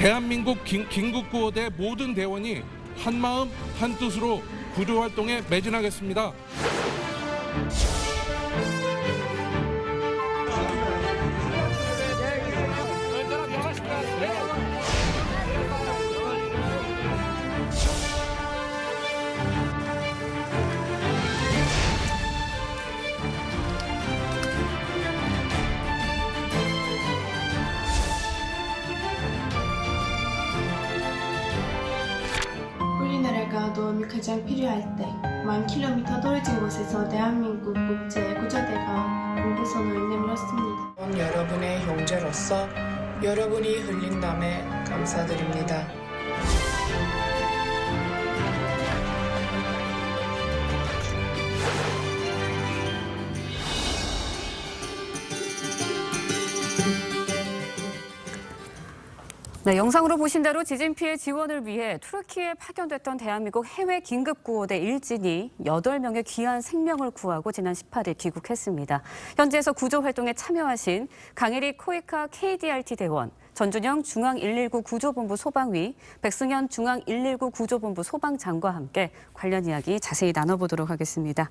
대한민국 긴급구호대 모든 대원이 한마음 한뜻으로 구조활동에 매진하겠습니다. 우리나라가 도움이 가장 필요할 때 1000km 떨어진 곳에서 대한민국 국제구조대가 공개선을 내밀었습니다. 여러분의 형제로서 여러분이 흘린 땀에 감사드립니다. 네, 영상으로 보신 대로 지진 피해 지원을 위해 투르키에 파견됐던 대한민국 해외 긴급구호대 일진이 8명의 귀한 생명을 구하고 지난 18일 귀국했습니다. 현지에서 구조 활동에 참여하신 강혜리 코이카 KDRT 대원, 전준영 중앙119 구조본부 소방위, 백승현 중앙119 구조본부 소방장과 함께 관련 이야기 자세히 나눠보도록 하겠습니다.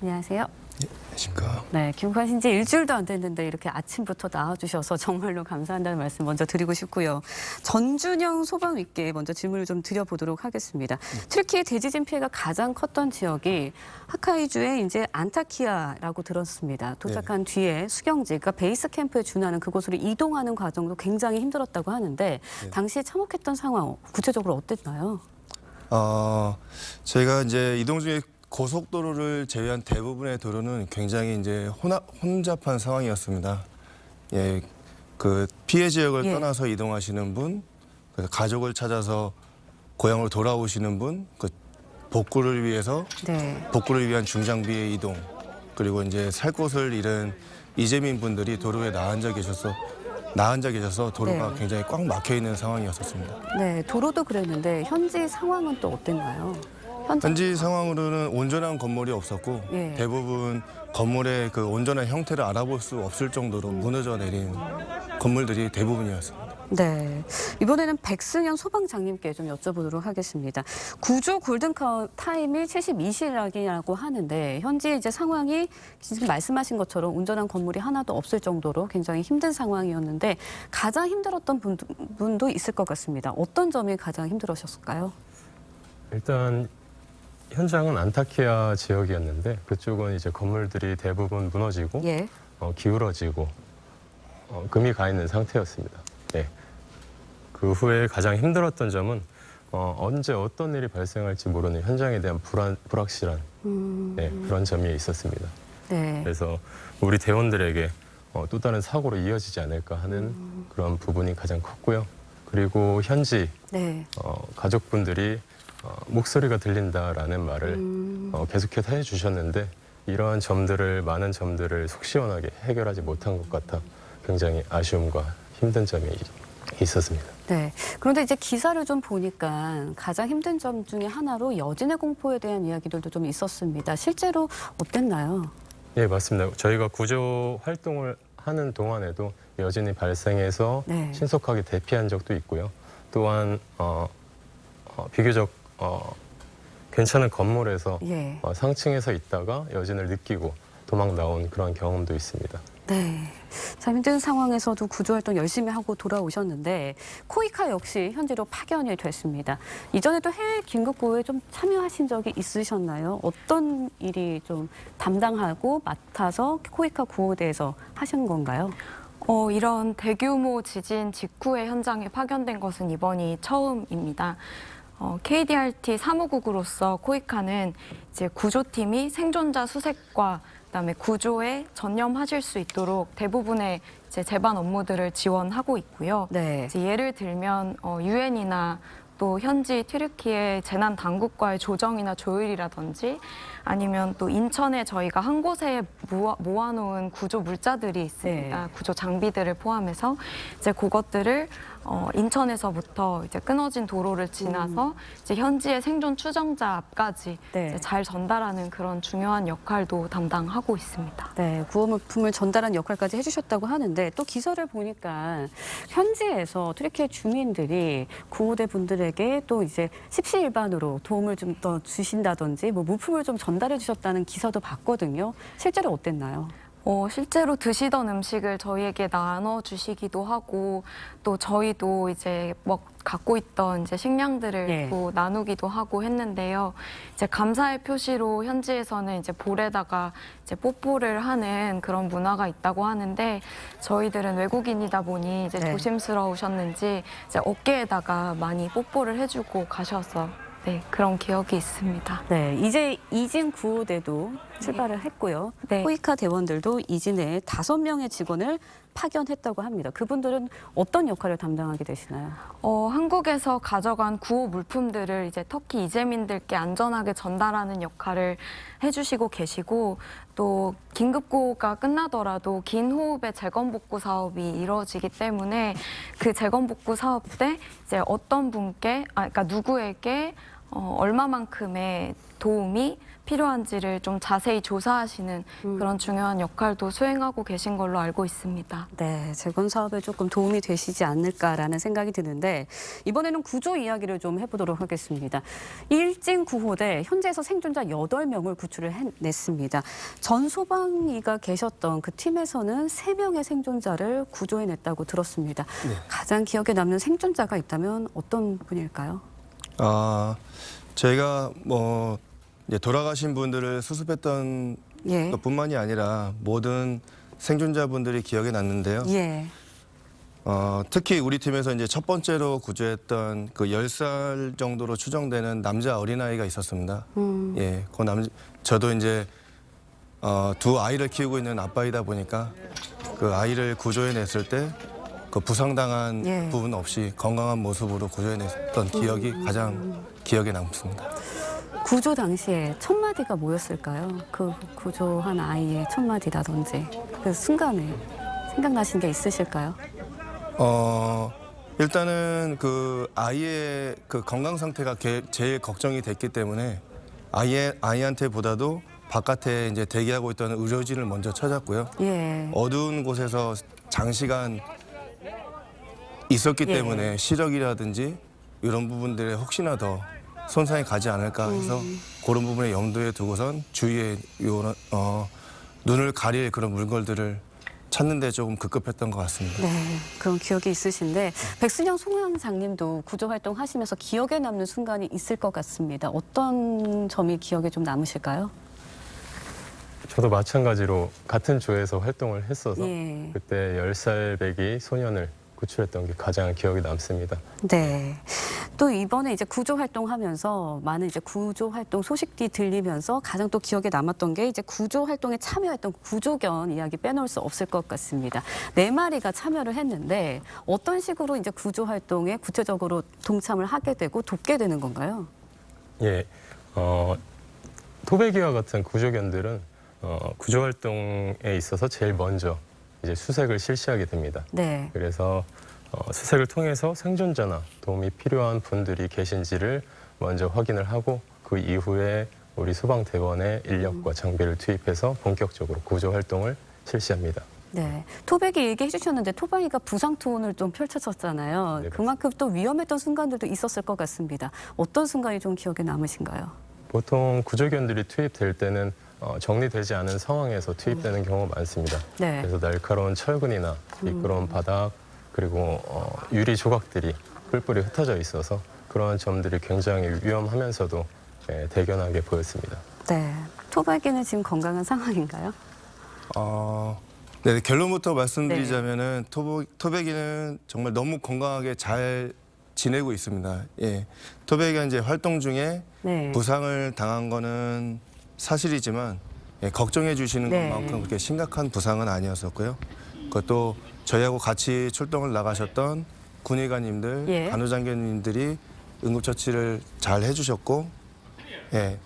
안녕하세요. 네, 안녕하십니까. 네, 귀국하신 지 일주일도 안 됐는데 이렇게 아침부터 나와주셔서 정말로 감사한다는 말씀 먼저 드리고 싶고요. 전준영 소방위께 먼저 질문을 좀 드려보도록 하겠습니다. 튀르키예 대지진 피해가 가장 컸던 지역이 하카이주의 이제 안타키아라고 들었습니다. 도착한 뒤에 수경지, 그러니까 베이스 캠프에 준하는 그곳으로 이동하는 과정도 굉장히 힘들었다고 하는데 당시에 참혹했던 상황 구체적으로 어땠나요? 저희가 이제 이동 중에 고속도로를 제외한 대부분의 도로는 굉장히 이제 혼잡한 상황이었습니다. 예, 그 피해 지역을 떠나서 이동하시는 분, 그래서 가족을 찾아서 고향으로 돌아오시는 분, 그 복구를 위해서 복구를 위한 중장비의 이동, 그리고 이제 살 곳을 잃은 이재민 분들이 도로에 나앉아 계셔서 도로가 굉장히 꽉 막혀 있는 상황이었었습니다. 네, 도로도 그랬는데 현지 상황은 또 어땠나요? 현지 상황으로는 온전한 건물이 없었고 대부분 건물의 그 온전한 형태를 알아볼 수 없을 정도로 무너져 내린 건물들이 대부분이었습니다. 네, 이번에는 백승현 소방장님께 좀 여쭤보도록 하겠습니다. 구조 골든 타임이 72시간이라고 하는데 현지 이제 상황이 지금 말씀하신 것처럼 온전한 건물이 하나도 없을 정도로 굉장히 힘든 상황이었는데 가장 힘들었던 분도 있을 것 같습니다. 어떤 점이 가장 힘들으셨을까요? 일단 현장은 안타키아 지역이었는데 그쪽은 이제 건물들이 대부분 무너지고 기울어지고 금이 가 있는 상태였습니다. 네. 그 후에 가장 힘들었던 점은 언제 어떤 일이 발생할지 모르는 현장에 대한 불확실한 그런 점이 있었습니다. 그래서 우리 대원들에게 또 다른 사고로 이어지지 않을까 하는 그런 부분이 가장 컸고요. 그리고 현지 가족분들이 목소리가 들린다라는 말을 계속해서 해주셨는데 이러한 많은 점들을 속 시원하게 해결하지 못한 것 같아 굉장히 아쉬움과 힘든 점이 있었습니다. 네. 그런데 이제 기사를 좀 보니까 가장 힘든 점 중에 하나로 여진의 공포에 대한 이야기들도 좀 있었습니다. 실제로 어땠나요? 네, 맞습니다. 저희가 구조 활동을 하는 동안에도 여진이 발생해서 신속하게 대피한 적도 있고요. 또한 비교적 괜찮은 건물에서 상층에서 있다가 여진을 느끼고 도망 나온 그런 경험도 있습니다. 네, 참 힘든 상황에서도 구조활동 열심히 하고 돌아오셨는데 코이카 역시 현지로 파견이 됐습니다. 이전에도 해외 긴급구호에 좀 참여하신 적이 있으셨나요? 어떤 일이 좀 담당하고 맡아서 코이카 구호대에서 하신 건가요? 이런 대규모 지진 직후에 현장에 파견된 것은 이번이 처음입니다. KDRT 사무국으로서 코이카는 이제 구조팀이 생존자 수색과 그다음에 구조에 전념하실 수 있도록 대부분의 이제 제반 업무들을 지원하고 있고요. 이제 예를 들면 유엔이나 또 현지 튀르키예 재난 당국과의 조정이나 조율이라든지 아니면 또 인천에 저희가 한 곳에 모아놓은 구조 물자들이 있습니다. 구조 장비들을 포함해서 이제 그것들을 인천에서부터 이제 끊어진 도로를 지나서 이제 현지의 생존 추정자 앞까지 이제 잘 전달하는 그런 중요한 역할도 담당하고 있습니다. 네, 구호물품을 전달하는 역할까지 해주셨다고 하는데 또 기사를 보니까 현지에서 튀르키예 주민들이 구호대 분들에게 또 이제 십시일반으로 도움을 좀 더 주신다든지 뭐 물품을 좀 전달해 주셨다는 기사도 봤거든요. 실제로 어땠나요? 실제로 드시던 음식을 저희에게 나눠주시기도 하고 또 저희도 이제 갖고 있던 이제 식량들을 또 나누기도 하고 했는데요. 이제 감사의 표시로 현지에서는 이제 볼에다가 이제 뽀뽀를 하는 그런 문화가 있다고 하는데 저희들은 외국인이다 보니 이제 조심스러우셨는지 이제 어깨에다가 많이 뽀뽀를 해주고 가셔서 그런 기억이 있습니다. 네, 이제 이진 구호대도 출발을 했고요. 호이카 대원들도 이진에 5명의 직원을 파견했다고 합니다. 그분들은 어떤 역할을 담당하게 되시나요? 한국에서 가져간 구호 물품들을 이제 터키 이재민들께 안전하게 전달하는 역할을 해주시고 계시고 또 긴급구호가 끝나더라도 긴 호흡의 재건복구 사업이 이루어지기 때문에 그 재건복구 사업 때 이제 어떤 분께, 그러니까 누구에게 얼마만큼의 도움이 필요한지를 좀 자세히 조사하시는 그런 중요한 역할도 수행하고 계신 걸로 알고 있습니다. 네, 재건 사업에 조금 도움이 되시지 않을까라는 생각이 드는데 이번에는 구조 이야기를 좀 해보도록 하겠습니다. 일진 구호대 현재에서 생존자 8명을 구출을 해냈습니다. 전 소방이가 계셨던 그 팀에서는 3명의 생존자를 구조해냈다고 들었습니다. 가장 기억에 남는 생존자가 있다면 어떤 분일까요? 저희가 이제 돌아가신 분들을 수습했던 것뿐만이 아니라 모든 생존자분들이 기억에 남는데요. 특히 우리 팀에서 이제 첫 번째로 구조했던 그 10살 정도로 추정되는 남자 어린아이가 있었습니다. 저도 이제 두 아이를 키우고 있는 아빠이다 보니까 그 아이를 구조해냈을 때 그 부상당한 부분 없이 건강한 모습으로 구조해냈던 기억이 가장 기억에 남습니다. 구조 당시에 첫 마디가 뭐였을까요? 그 구조한 아이의 첫 마디라든지 그 순간에 생각나신 게 있으실까요? 일단은 그 아이의 그 건강 상태가 제일 걱정이 됐기 때문에 아이한테보다도 바깥에 이제 대기하고 있던 의료진을 먼저 찾았고요. 어두운 곳에서 장시간 있었기 때문에 시력이라든지 이런 부분들에 혹시나 더 손상이 가지 않을까 해서 그런 부분에 염두에 두고선 주위에 눈을 가릴 그런 물건들을 찾는 데 조금 급급했던 것 같습니다. 네, 그런 기억이 있으신데 백순영 소방장님도 구조 활동 하시면서 기억에 남는 순간이 있을 것 같습니다. 어떤 점이 기억에 좀 남으실까요? 저도 마찬가지로 같은 조에서 활동을 했어서 그때 10살 배기 소년을 구출했던 게 가장 기억에 남습니다. 네. 또 이번에 이제 구조 활동하면서 많은 이제 구조 활동 소식들이 들리면서 가장 또 기억에 남았던 게 이제 구조 활동에 참여했던 구조견 이야기 빼놓을 수 없을 것 같습니다. 4마리가 참여를 했는데 어떤 식으로 이제 구조 활동에 구체적으로 동참을 하게 되고 돕게 되는 건가요? 토베기와 같은 구조견들은 구조 활동에 있어서 제일 먼저 이제 수색을 실시하게 됩니다. 그래서 수색을 통해서 생존자나 도움이 필요한 분들이 계신지를 먼저 확인을 하고 그 이후에 우리 소방대원의 인력과 장비를 투입해서 본격적으로 구조 활동을 실시합니다. 네, 토백이 얘기해 주셨는데 토박이가 부상 투혼을 좀 펼쳤었잖아요. 그만큼 또 위험했던 순간들도 있었을 것 같습니다. 어떤 순간이 좀 기억에 남으신가요? 보통 구조견들이 투입될 때는 정리되지 않은 상황에서 투입되는 경우가 많습니다. 그래서 날카로운 철근이나 미끄러운 바닥 그리고 유리 조각들이 뿔뿔이 흩어져 있어서 그러한 점들이 굉장히 위험하면서도 대견하게 보였습니다. 네, 토박이는 지금 건강한 상황인가요? 네, 결론부터 말씀드리자면은 토백이는 정말 너무 건강하게 잘 지내고 있습니다. 토백이가 이제 활동 중에 부상을 당한 거는 사실이지만 걱정해 주시는 것만큼 그렇게 심각한 부상은 아니었었고요. 그것도 저희하고 같이 출동을 나가셨던 군의관님들, 간호장교님들이 응급처치를 잘 해주셨고, 예,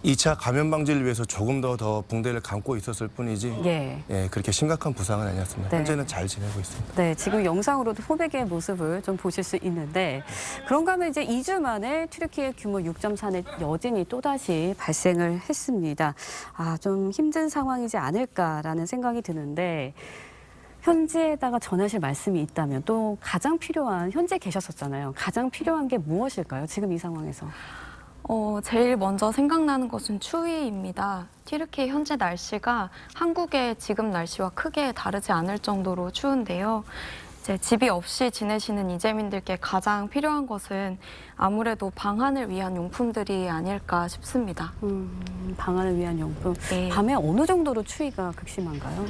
2차 감염 방지를 위해서 조금 더 붕대를 감고 있었을 뿐이지, 예, 그렇게 심각한 부상은 아니었습니다. 네. 현재는 잘 지내고 있습니다. 네, 지금 영상으로도 포백의 모습을 좀 보실 수 있는데, 그런가 하면 이제 2주 만에 튀르키예 규모 6.4의 여진이 또다시 발생을 했습니다. 좀 힘든 상황이지 않을까라는 생각이 드는데, 현지에다가 전하실 말씀이 있다면 또 가장 필요한, 현지에 계셨었잖아요. 가장 필요한 게 무엇일까요? 지금 이 상황에서. 제일 먼저 생각나는 것은 추위입니다. 튀르키예 현재 날씨가 한국의 지금 날씨와 크게 다르지 않을 정도로 추운데요. 이제 집이 없이 지내시는 이재민들께 가장 필요한 것은 아무래도 방한을 위한 용품들이 아닐까 싶습니다. 방한을 위한 용품. 네. 밤에 어느 정도로 추위가 극심한가요?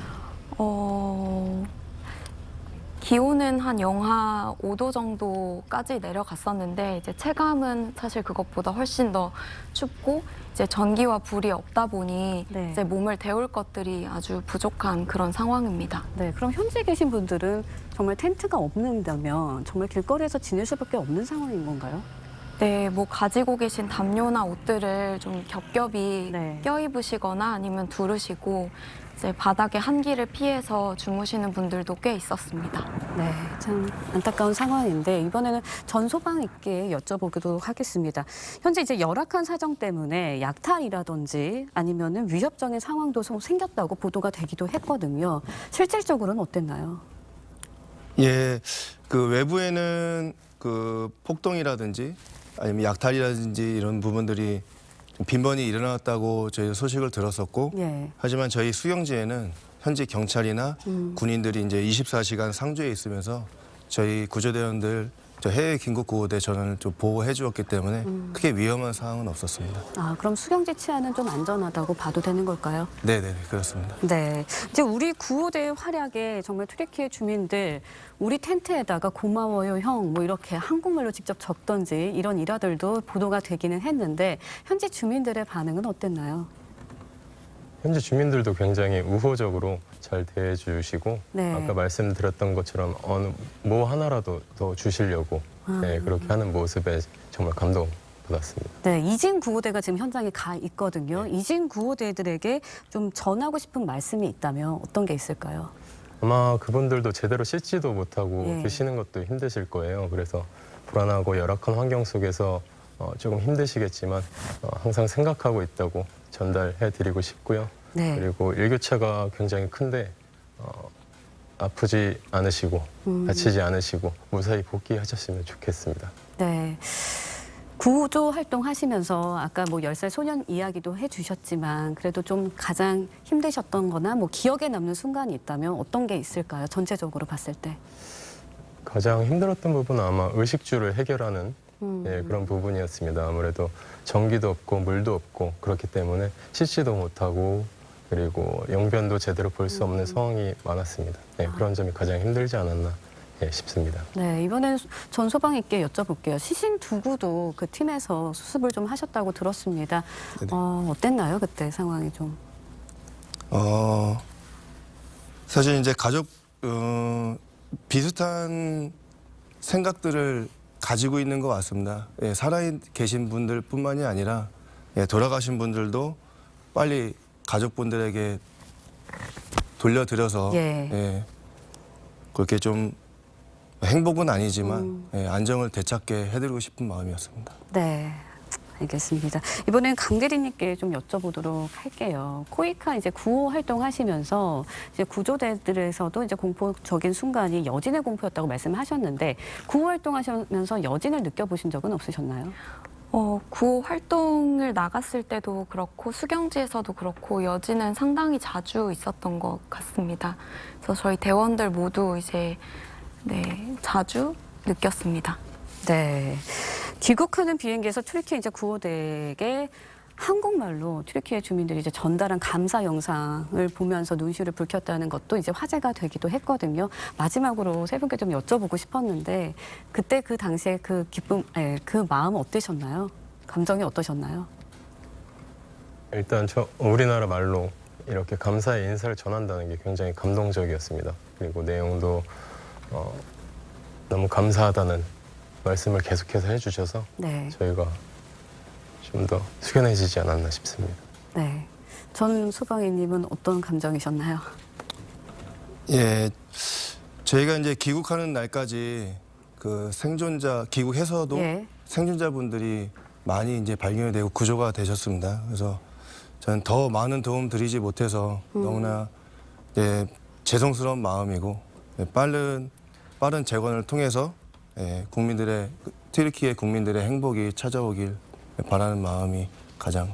기온은 한 영하 5도 정도까지 내려갔었는데 이제 체감은 사실 그것보다 훨씬 더 춥고 이제 전기와 불이 없다 보니 네. 이제 몸을 데울 것들이 아주 부족한 그런 상황입니다. 네, 그럼 현지에 계신 분들은 정말 텐트가 없는다면 정말 길거리에서 지낼 수밖에 없는 상황인 건가요? 네, 뭐 가지고 계신 담요나 옷들을 좀 겹겹이 네. 껴입으시거나 아니면 두르시고 이제 바닥에 한기를 피해서 주무시는 분들도 꽤 있었습니다. 네, 참 안타까운 상황인데 이번에는 전소방 있게 여쭤보기도 하겠습니다. 현재 이제 열악한 사정 때문에 약탈이라든지 아니면은 위협적인 상황도 생겼다고 보도가 되기도 했거든요. 실질적으로는 어땠나요? 예, 그 외부에는 그 폭동이라든지 아니면 약탈이라든지 이런 부분들이 좀 빈번히 일어났다고 저희 소식을 들었었고, 예. 하지만 저희 수경지에는 현지 경찰이나 군인들이 이제 24시간 상주에 있으면서 저희 구조대원들 저 해외 긴급 구호대 전원을 좀 보호해 주었기 때문에 크게 위험한 상황은 없었습니다. 그럼 수경지 치안은 좀 안전하다고 봐도 되는 걸까요? 네, 그렇습니다. 네, 이제 우리 구호대의 활약에 정말 튀르키예 주민들 우리 텐트에다가 고마워요 형 뭐 이렇게 한국말로 직접 적던지 이런 일화들도 보도가 되기는 했는데 현지 주민들의 반응은 어땠나요? 현지 주민들도 굉장히 우호적으로 잘 대해주시고 네. 아까 말씀드렸던 것처럼 어느 뭐 하나라도 더 주시려고 네, 그렇게 하는 모습에 정말 감동받았습니다. 네, 이진 구호대가 지금 현장에 가 있거든요. 이진 구호대들에게 좀 전하고 싶은 말씀이 있다면 어떤 게 있을까요? 아마 그분들도 제대로 씻지도 못하고 예. 드시는 것도 힘드실 거예요. 그래서 불안하고 열악한 환경 속에서 조금 힘드시겠지만 항상 생각하고 있다고 전달해드리고 싶고요. 네. 그리고 일교차가 굉장히 큰데 아프지 않으시고 다치지 않으시고 무사히 복귀하셨으면 좋겠습니다. 네. 구조 활동하시면서 아까 뭐 10살 소년 이야기도 해주셨지만 그래도 좀 가장 힘드셨던 거나 뭐 기억에 남는 순간이 있다면 어떤 게 있을까요? 전체적으로 봤을 때. 가장 힘들었던 부분은 아마 의식주를 해결하는 예, 그런 부분이었습니다. 아무래도 전기도 없고 물도 없고 그렇기 때문에 씻지도 못하고 그리고 용변도 제대로 볼 수 없는 상황이 많았습니다. 네, 그런 점이 가장 힘들지 않았나 싶습니다. 네, 이번에는 전소방 있게 여쭤볼게요. 시신 두구도 그 팀에서 수습을 좀 하셨다고 들었습니다. 어땠나요, 그때 상황이 좀? 사실 이제 가족 비슷한 생각들을 가지고 있는 것 같습니다. 예, 살아 계신 분들뿐만이 아니라 돌아가신 분들도 빨리 가족분들에게 돌려드려서 그렇게 좀 행복은 아니지만 안정을 되찾게 해드리고 싶은 마음이었습니다. 네. 알겠습니다. 이번엔 강 대리님께 좀 여쭤보도록 할게요. 코이카 이제 구호 활동하시면서 이제 구조대들에서도 이제 공포적인 순간이 여진의 공포였다고 말씀하셨는데 구호 활동하시면서 여진을 느껴보신 적은 없으셨나요? 구호 활동을 나갔을 때도 그렇고 수경지에서도 그렇고 여진은 상당히 자주 있었던 것 같습니다. 그래서 저희 대원들 모두 이제 자주 느꼈습니다. 네. 귀국하는 비행기에서 튀르키예 이제 구호대에게 한국말로 튀르키예 주민들이 이제 전달한 감사 영상을 보면서 눈시울을 붉혔다는 것도 이제 화제가 되기도 했거든요. 마지막으로 세 분께 좀 여쭤보고 싶었는데 그때 그 당시에 그 기쁨, 그 마음 어떠셨나요? 감정이 어떠셨나요? 일단 우리나라 말로 이렇게 감사의 인사를 전한다는 게 굉장히 감동적이었습니다. 그리고 내용도 너무 감사하다는 말씀을 계속해서 해주셔서 네. 저희가 좀 더 숙연해지지 않았나 싶습니다. 네. 전 소방위님은 어떤 감정이셨나요? 예, 저희가 이제 귀국하는 날까지 그 귀국해서도 예. 생존자분들이 많이 이제 발견이 되고 구조가 되셨습니다. 그래서 저는 더 많은 도움 드리지 못해서 너무나 죄송스러운 마음이고 빠른 재건을 통해서 튀르키예 국민들의 행복이 찾아오길 바라는 마음이 가장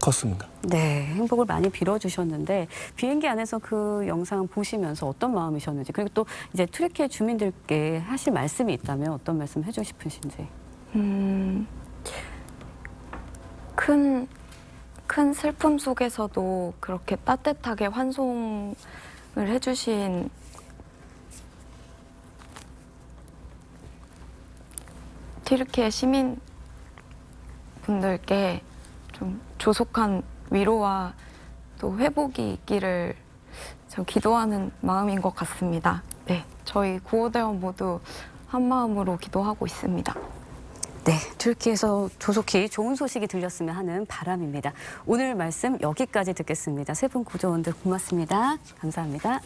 컸습니다. 네, 행복을 많이 빌어주셨는데 비행기 안에서 그 영상 보시면서 어떤 마음이셨는지, 그리고 또 이제 튀르키예 주민들께 하실 말씀이 있다면 어떤 말씀 해주고 싶으신지. 큰 슬픔 속에서도 그렇게 따뜻하게 환송을 해주신 튀르키예 시민분들께 좀 조속한 위로와 또 회복이 있기를 좀 기도하는 마음인 것 같습니다. 네, 저희 구호대원 모두 한 마음으로 기도하고 있습니다. 네, 튀르키예에서 조속히 좋은 소식이 들렸으면 하는 바람입니다. 오늘 말씀 여기까지 듣겠습니다. 세 분 구조원들 고맙습니다. 감사합니다.